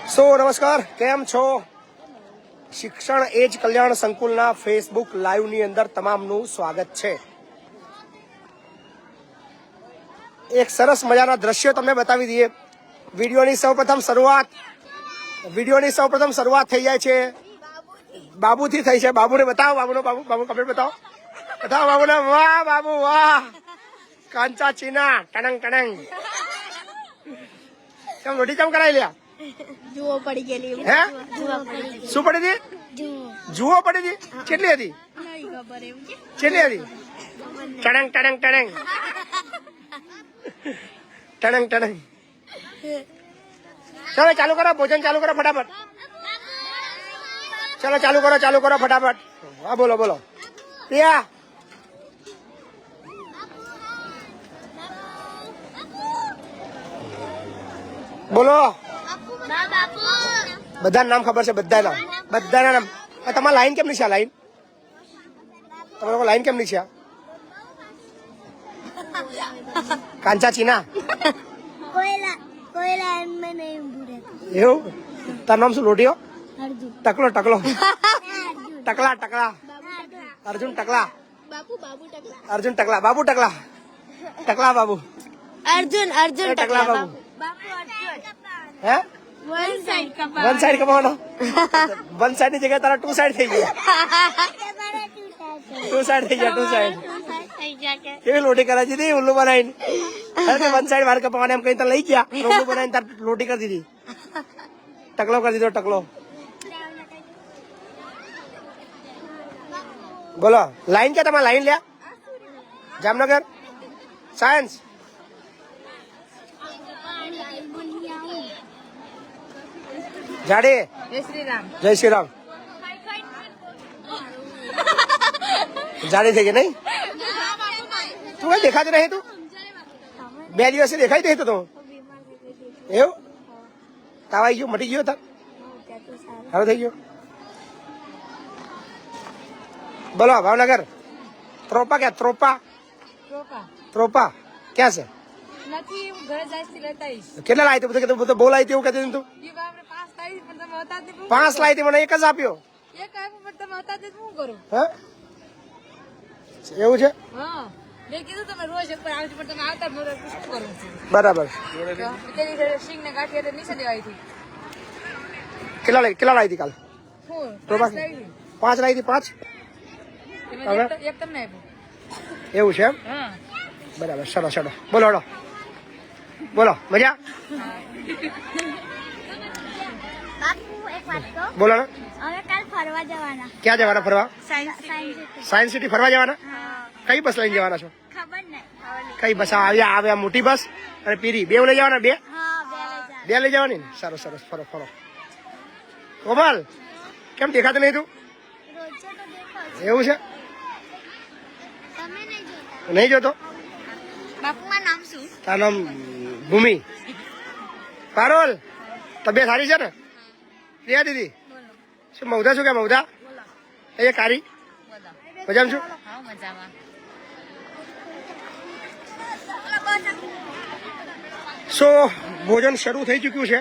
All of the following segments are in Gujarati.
નમસ્કાર, કેમ છો? શિક્ષણ એજ કલ્યાણ સંકુલના ફેસબુક લાઈવની અંદર તમામનું સ્વાગત છે. એક સરસ મજાના દ્રશ્યો તમને બતાવી દઈએ. વિડીયોની સૌપ્રથમ શરૂઆત થઈ જાય છે બાબુથી થઈ છે. બાબુને બતાવો, બાબુ કમેન્ટ બતાવો બાબુને. વાહ બાબુ વાહ, કાંચા ચીના ટણંગ ટણંગ. કેમ રોટી કેમ કરાવી લ્યા? જુઓ પડી ગયેલી. હે શું પડી હતી? જુઓ પડી હતી. કેટલી હતી? કેટલી હતી? ટણંગ ટણંગ ટણંગ ટણંગ ટણંગ. ચલો ચાલુ કરો, ભોજન ચાલુ કરો ફટાફટ. ચલો ચાલુ કરો ફટાફટ. હા બોલો પ્રિયા. બોલો. બધાના નામ ખબર છે? બધાના નામ. તમારા લાઈન કેમ નહીં છે? લાઈન તમારે લાઈન કેમ નહીં છે? કાંચા ચીના એવું. તારું નામ શું? લોટીઓ? ટકલો ટકલા અર્જુન ટકલા. અર્જુન ટકલા બાબુ. ટકલા બાબુ. અર્જુન ટકલા બાબુ. હે વન સાઈડ કમાવાનો. વન સાઈડ ની જગ્યાએ તારા ટુ સાઈડ થઈ ગયા. Two side. કેવી લોટી કરાવી દીધી ઉલ્લુ બનાવીને. વન સાઈડ વાર કપાવાને એમ કઈ લઈ ગયા. ઉલ્લુ બનાવીને તાર લોટી કરી દીધી. ટકલો કરી દીધો ટકલો. બોલો લાઈન ક્યાં તમારે? લાઈન લ્યા. જામનગર સાયન્સ. જાડે. જય શ્રી રામ. જાડે થઈ ગયા નહીં? તું કઈ દેખાતી નહીં? તું 2 દિવસથી દેખાઈ દે તો એવું. તાવ આવી ગયો? મટી ગયો? તાર સારું થઈ ગયો? બોલો ભાવનગર. ત્રોપા ક્યાં? ત્રોપા ક્યાં છે? કેટલા લાવી તું? બધું બહુ લાવી એવું કહેતી તું. 5 લાવી મને એક જ આપ્યો. એવું છે? બરાબર. કેટલા લાવી હતી કાલ? 5 લાવી હતી. 5 એવું છે એમ? બરાબર. ચલો બોલો મજા. બોલો ને. ક્યાં જવાના ફરવા? સાયન્સ સિટી ફરવા જવાના? કઈ બસ લઈને જવાના છો? કઈ બસ? આવ્યા મોટી બસ અને પીરી 2 લઈ જવાના? 2 લઈ જવાની ને? સરસ. ફરો. કોમલ કેમ દેખાતું નહીં તું? એવું છે? નહીં જોતો? તારું નામ ભૂમિ. પારોલ તબિયત સારી છે ને? પ્રિયા દીદી શું મૌધા શું? કે મૌધા એ કારી મજામાં છું? ભોજન શરૂ થઈ ચુક્યું છે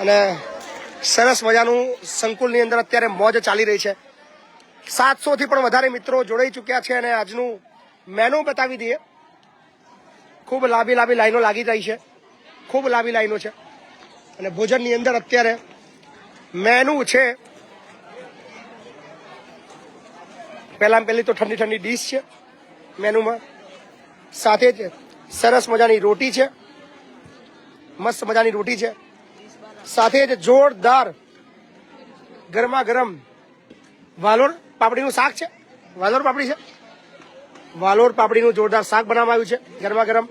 અને સરસ મજાનું સંકુલની અંદર અત્યારે મોજ ચાલી રહી છે. 700 થી પણ વધારે મિત્રો જોડાઈ ચુક્યા છે અને આજનું મેનુ બતાવી દઈએ. ખૂબ લાંબી લાઈનો લાગી રહી છે. ખૂબ લાંબી લાઈનો છે અને ભોજનની અંદર અત્યારે મેનુ છે. પહેલી તો ઠંડી ડીશ છે મેનુમાં. સાથે જ સરસ મજાની રોટી છે. મસ્ત મજાની રોટી છે. સાથે જ જોરદાર ગરમા ગરમ વાલોર પાપડીનું શાક છે. વાલોર પાપડીનું જોરદાર શાક બનાવવામાં આવ્યું છે ગરમા ગરમ.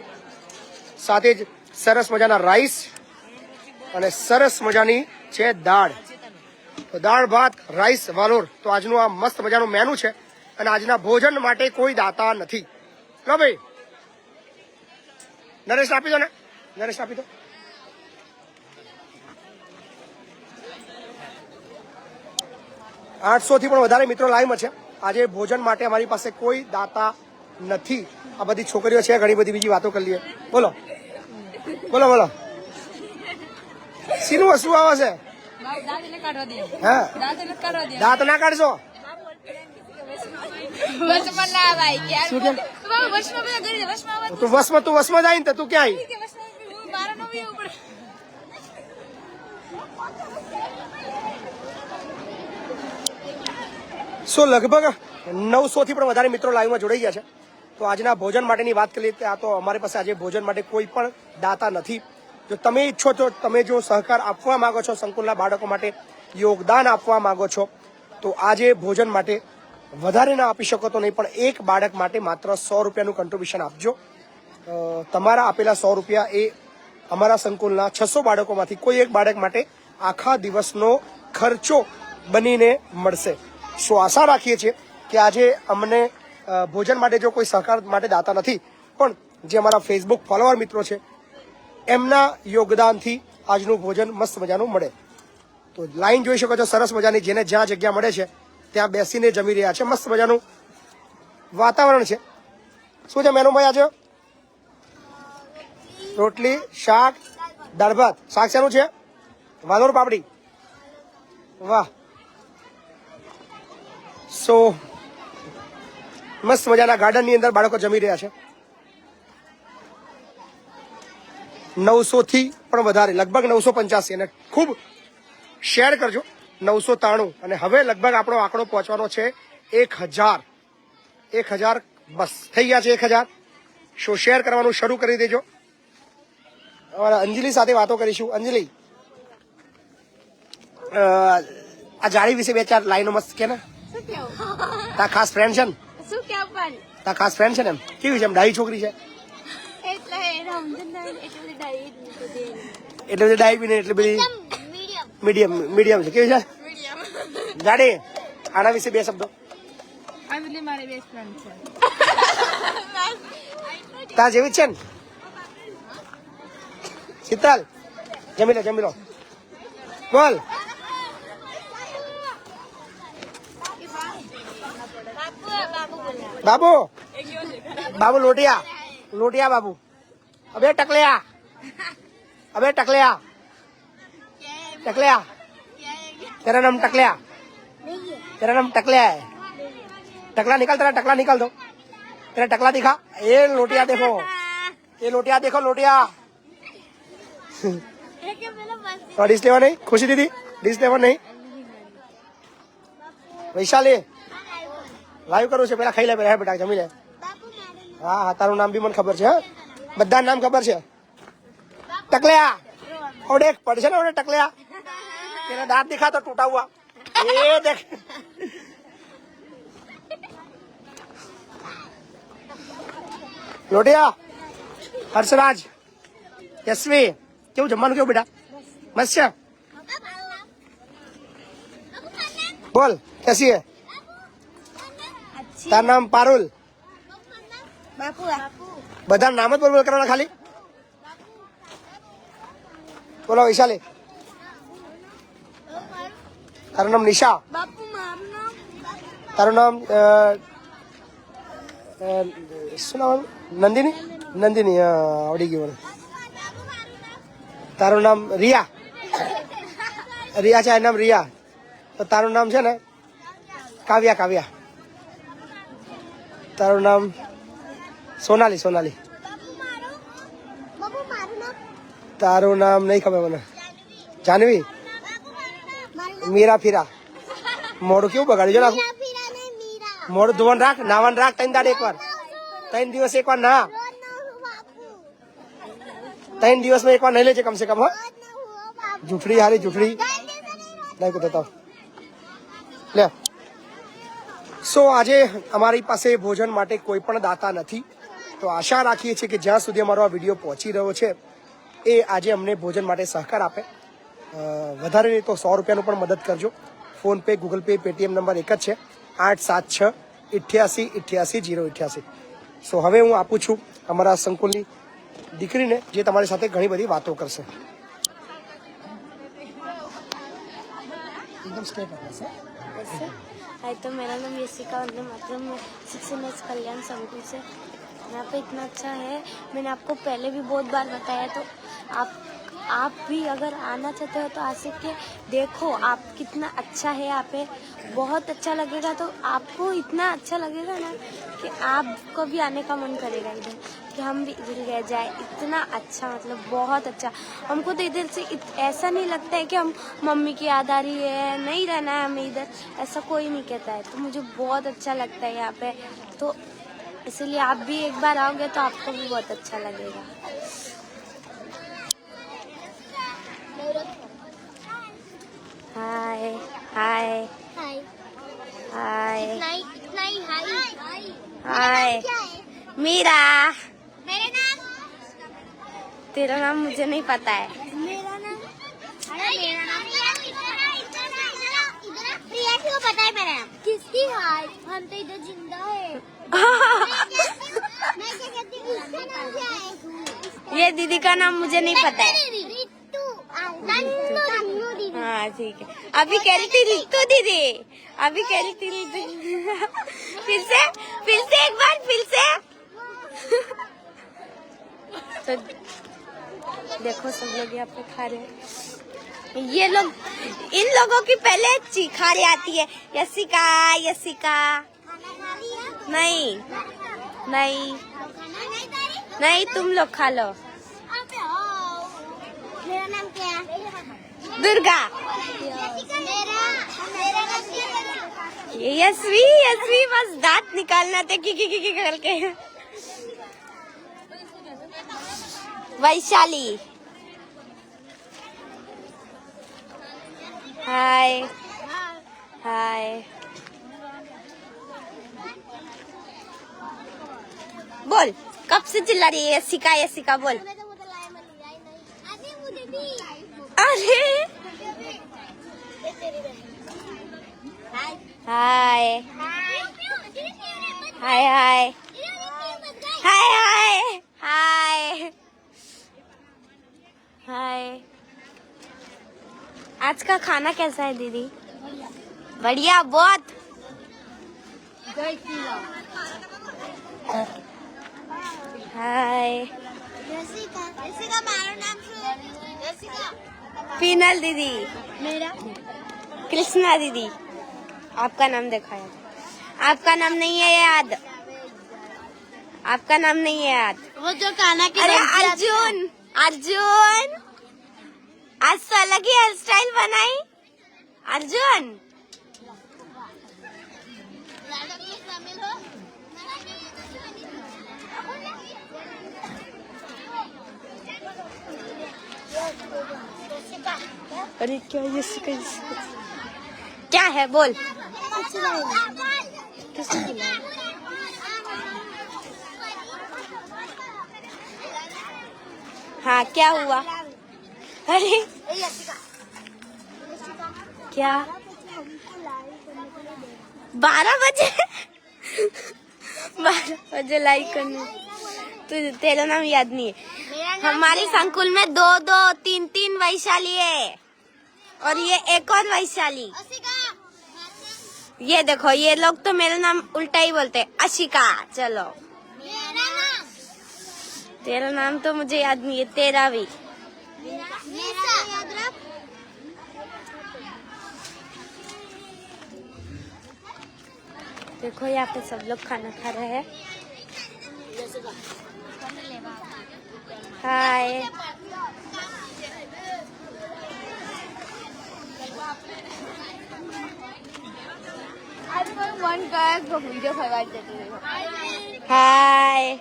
સાથે જ સરસ મજાના રાઈસ અને સરસ મજાની છે દાળ. તો દાળ ભાત રાઈસ વાલોર. તો આજનું આ મસ્ત મજાનું મેનુ છે અને આજના ભોજન માટે કોઈ દાતા નથી. લો ભાઈ નરેશ આપી દો ને. 800 થી પણ વધારે મિત્રો લાઈવમાં છે. આજે ભોજન માટે અમારી પાસે કોઈ દાતા નથી. આ બધી છોકરીઓ છે, ઘણી બધી બીજી વાતો કરી લઈએ. બોલો બોલો બોલો શીનું વસ્તુ આવે છે હા દાંત ના કાઢશો શું કે તું વસમાં જાય ને તું ક્યાં આવી લગભગ 900 થી પણ વધારે મિત્રો લાઈવમાં જોડાઈ ગયા છે તો આજના ભોજન માટેની વાત કરીએ તો આ તો અમારી પાસે આજે ભોજન માટે કોઈ પણ દાતા નથી જો તમે ઈચ્છો તો તમે જો સહકાર આપવા માંગો છો સંકુલના બાળકો માટે યોગદાન આપવા માંગો છો તો આજે ભોજન માટે વધારે ના આપી શકો તો નહીં પણ એક બાળક માટે માત્ર 100 રૂપિયાનું કન્ટ્રીબ્યુશન આપજો તમારા આપેલા 100 રૂપિયા એ અમારા સંકુલના 600 બાળકોમાંથી કોઈ એક બાળક માટે આખા દિવસનો ખર્ચો બનીને મળશે સો આશા રાખીએ છીએ કે આજે અમને ભોજન માટે જો કોઈ સહકાર માટે દાતા નથી પણ જે અમારા ફેસબુક ફોલોવર મિત્રો છે એમના યોગદાનથી આજનું ભોજન મસ્ત મજાનું મળે તો લાઈન જોઈ શકો છો સરસ મજાની જેને જ્યાં જગ્યા મળે છે ત્યાં બેસીને જમી રહ્યા છે મસ્ત મજાનું વાતાવરણ છે શું છે મેનુ ભાઈ આજે રોટલી શાક દાળ ભાત શાક શેનું છે વાલોર પાપડી વાહ સો મસ્ત મજાના ગાર્ડનની અંદર બાળકો જમી રહ્યા છે 900 થી પણ વધારે લગભગ 985 અને ખૂબ શેર કરજો 993 અને હવે લગભગ આપણો આંકડો પહોંચવાનો છે 1000 બસ થઈ ગયા છે 1000 શો શેર કરવાનું શરૂ કરી દેજો અમારા અંજલિ સાથે વાતો કરીશું અંજલિ આ જાળી વિશે 2-4 લાઈનો મસ્ત કે ને તા ખાસ ફ્રેન્ડ છે ને શું કેવું પણ તા ખાસ ફ્રેન્ડ છે ને એમ કેવી છે એમ ડાઈ છોકરી છે એટલે બધી ડાઈ બી ને એટલે બધી મીડિયમ છે કેવી છે જાડે આના વિશે 2 શબ્દો મારી બેસ્ટ ફ્રેન્ડ છે તા જેવી છે ને શીતલ જમી લો બોલ बाबू लोटिया बाबू अबे टकलिया तेरा नाम टकलिया है टकला निकल दो तेरा टकला दिखा ये लोटिया देखो लोटिया और डिश लेवा नहीं खुशी दीदी डिश लेवा नहीं वैशाली લાઈવ કરવું છે પેલા ખાઈ લે પેલા બેટા જમી લે હા તારું નામ બી મને ખબર છે બધા નામ ખબર છે ટકલિયા ઓડે પડશે ને ઓડે ટકલિયા તેના દાંત દિખા તો ટૂટા હુઆ એ દેખ લોટિયા હર્ષરાજ યશવી કેવું જમવાનું કેવું બેટા મસ્ત છે બોલ કેસી હે તારું નામ પારુલ બધા નામ જ બોલ કરવાના ખાલી બોલો વૈશાલી તારું નામ નિશા તારું નામ શું નામ નંદિની આવડી ગયું મને તારું નામ રિયા છે એનું નામ રિયા તો તારું નામ છે ને કાવ્યા તારું નામ સોનાલી તારું નામ નહીં ખબર મને જાનવી મીરા ફીરા મોડું કેવું બગાડ્યું નાખું મોડું ધોવાનું રાખ નાવાનું રાખ 3 દાડે 3 દિવસ એકવાર ના 3 દિવસમાં એકવાર નહીં લેજે કમસે કમ હો જૂઠડી નહીં કહેતા લે સો આજે અમારી પાસે ભોજન માટે કોઈ પણ દાતા નથી તો આશા રાખીએ છીએ કે જ્યાં સુધી અમારો આ વિડીયો પહોંચી રહ્યો છે એ આજે અમને ભોજન માટે સહકાર આપે વધારે નહીં તો 100 રૂપિયાનું પણ મદદ કરજો PhonePe Google pay Paytm number એક જ છે 876888088 સો હવે હું આપું છું અમારા સંકુલની દીકરીને જે તમારી સાથે ઘણી બધી વાતો કરશે एकदम स्ट्रेट हाय तो मेरा नाम यशिका वंदे मातरम मैं 6 कल्याण समिति से यहाँ पे इतना अच्छा है, मैंने आपको पहले भी बहुत बार बताया, तो आप भी अगर आना चाहते हो तो आ सकते, देखो आप कितना अच्छा है यहाँ पे, बहुत अच्छा लगेगा। तो आपको इतना अच्छा लगेगा ना कि आपको भी आने का मन करेगा इधर, कि हम भी इधर रह जाए। इतना अच्छा, मतलब बहुत अच्छा। हमको तो इधर से ऐसा नहीं लगता है कि हम मम्मी की याद आ रही है, नहीं रहना है हमें इधर, ऐसा कोई नहीं कहता है। तो मुझे बहुत अच्छा लगता है यहाँ पे, तो इसलिए आप भी एक बार आओगे तो आपको भी बहुत अच्छा लगेगा। हाय हाय हाय हाय इतना ही हाय। हाय मीरा, मेरा नाम, तेरा नाम मुझे नहीं पता है। मेरा नाम, अरे मेरा नाम प्रियासी को पता है मेरा नाम। किसकी हाय, हम तो इधर जिंदा है। मैं क्या कहती हूँ, इसका नाम क्या है? ये दीदी का नाम मुझे नहीं पता है। रितु, हाँ ठीक है, अभी कह रही थी रितु दीदी, अभी कह रही थी रितु। फिर से एक बार, फिर से। तो देखो सब लोग यहाँ पे खा रहे हैं। ये लोग, इन लोगों की पहले चिखारी आती है, यसिका यसिका। नहीं नहीं नहीं, तुम लोग खा लो। मेरा नाम क्या है? दुर्गा। मेरा नाम क्या है? यस्वी यस्वी, बस दांत निकालना थे की करके। वैशाली, हाय हाय। बोल, कब से चिल्ला रही है यसिका यसिका, बोल। अरे हाय हाय हाय हाय हाय हाय हाय। आज का खाना कैसा है दीदी? बढ़िया, बहुत। हाय यसिका, मारो नाम यसिका। पीनल दीदी, मेरा कृष्णा दीदी। आपका नाम दिखाया, आपका नाम नहीं है याद, आपका नाम नहीं है याद। वो जो खाना की, अरे अर्जुन, अर्जुन आज तो अलग ही हेयर स्टाइल बनाई। अर्जुन अरे क्या ये क्या है, बोल। हाँ क्या हुआ? अरे क्या 12 बजे 12 बजे लाइक करने, तो तेरा नाम याद नहीं है। हमारे संकुल में 2-2 3-3 वैशाली है, और ये एक और वैशाली। ये देखो, ये लोग तो मेरा नाम उल्टा ही बोलते हैं, अशिका। चलो, तेरा नाम तो मुझे याद नहीं है, तेरा भी। देखो यहाँ पे सब लोग खाना खा रहे हैं। हाय हाय,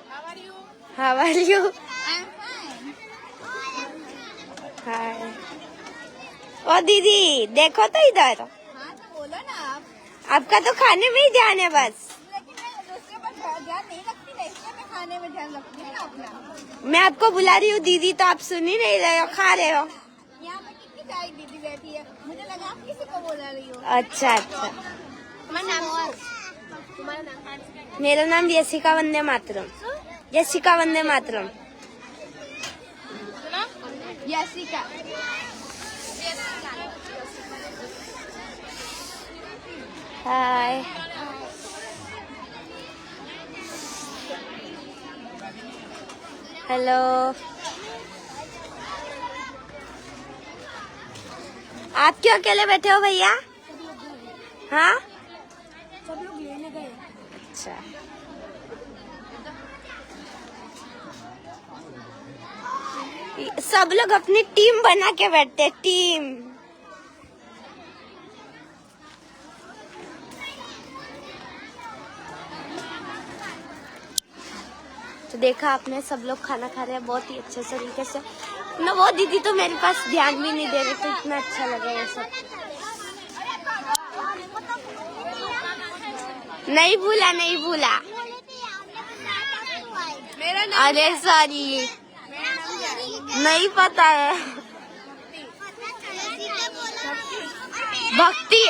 हाउ आर यू? हाय। ओ दीदी देखो तो इधर। हाँ तो बोलो ना आप। आपका तो खाने में ही ध्यान है बस। लेकिन मैं दूसरे पर ध्यान नहीं रखती ना, इसलिए मैं खाने में ध्यान रखती हूँ ना अपना। मैं आपको बुला रही हूँ दीदी, तो आप सुन ही नहीं रहे हो, खा रहे हो। यहाँ पे कितनी सारी दीदी बैठी है, मुझे लगा आप किसी को बोला रही हो। अच्छा अच्छा। तुम्हारा नाम? मेरा नाम यशिका वंदे मातरम, यशिका वंदे मातरम। यशिका। Hi hello. आप क्यों अकेले बैठे हो भैया? हाँ, सब लोग लेने गए। अच्छा। सब लोग अपनी टीम बना के बैठते हैं, टीम। तो देखा आपने, सब लोग खाना खा रहे हैं बहुत ही अच्छे तरीके से ना। वो दीदी तो मेरे पास ध्यान भी नहीं दे रही, तो इतना अच्छा लगा ये सब। नहीं भूला, नहीं भूला। अरे सॉरी, नहीं पता है। भक्ति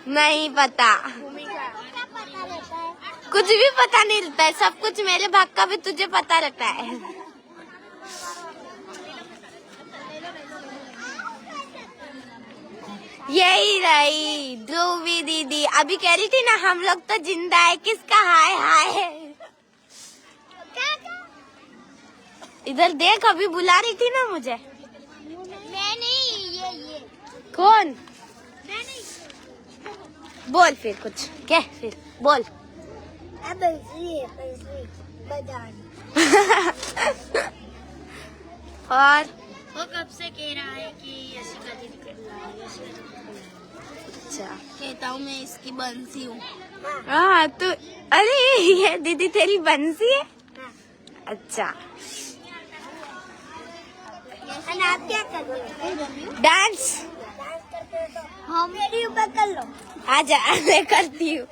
नहीं पता, कुछ भी पता नहीं रहता है। सब कुछ मेरे भाग का भी तुझे पता रहता है। यही रही ध्रुवी दीदी, अभी कह रही थी ना हम लोग तो जिंदा है, किसका हाय हाय। इधर देख, अभी बुला रही थी ना मुझे। मैं नहीं, ये कौन? मैं नहीं। बोल फिर कुछ, क्या फिर बोल। अब ये बाजार। और वो कब से कह रहा है कि यशिका दीदी करना है, अच्छा, कहता हूँ मैं इसकी बंसी हूँ। हाँ तो, अरे ये दीदी तेरी बंसी है? अच्छा, आप क्या कर रहे हो? डांस। हाँ, मेरी ऊपर कर लो। आजा, मैं करती हूँ,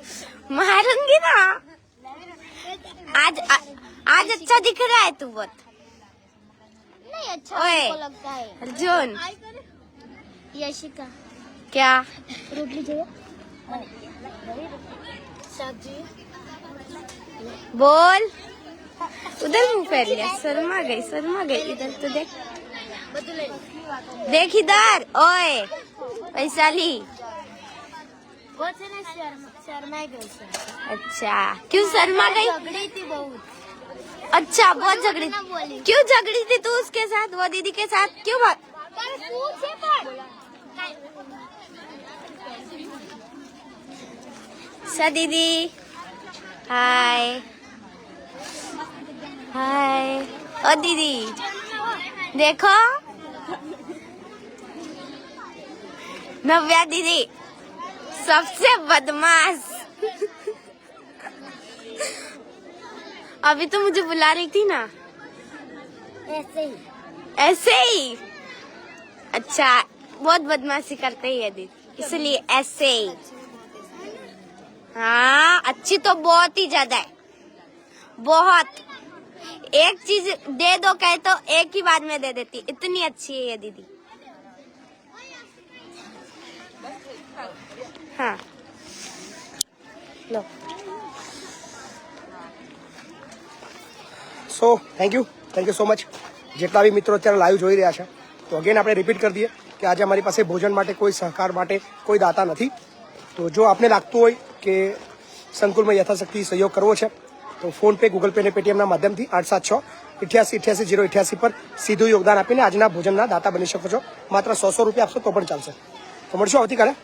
मारूंगी ना। आज अच्छा दिख रहा है तू बहुत। नहीं अच्छा ओए, हमको लगता है। अर्जुन। यशिका क्या? रोटी चाहिए? सब्जी। बोल। उधर मुंह फेर लिया, शर्मा गई। इधर तो देख, देख इधर। ओए वैशाली, बहुत से ना शर्मा गई। अच्छा, क्यों शर्मा गई? झगड़ी थी बहुत। अच्छा, बहुत झगड़ी। क्यों झगड़ी थी तू उसके साथ, वो दीदी के साथ क्यों? सा दीदी, हाय हाय। ओ दीदी देखो, नव्या दीदी सबसे बदमाश। अभी तो मुझे बुला रही थी ना, ऐसे ही। अच्छा, बहुत बदमाशी करते ही है दीदी, इसलिए ऐसे ही। हाँ, अच्छी तो बहुत ही ज्यादा है, बहुत। एक चीज दे दो कहे तो एक ही बार में दे देती, इतनी अच्छी है ये दीदी। हाँ लो। So thank you so much જેટલા બી મિત્રો અત્યારે લાઈવ જોઈ રહ્યા છે, તો અગેન આપણે રિપીટ કરી દઈએ કે આજે અમારી પાસે ભોજન માટે કોઈ સહકાર માટે કોઈ દાતા નથી. તો જો આપને લાગતું હોય કે સંકુલમાં યથાશક્તિ સહયોગ કરવો છે તો ફોનપે, ગૂગલ પે અને પેટીએમના માધ્યમથી 876-88-88-088 પર સીધું યોગદાન આપીને આજના ભોજનના દાતા બની શકો છો. માત્ર 100 રૂપિયા આપશો તો પણ ચાલશે. તો મળશું આવતીકાલે.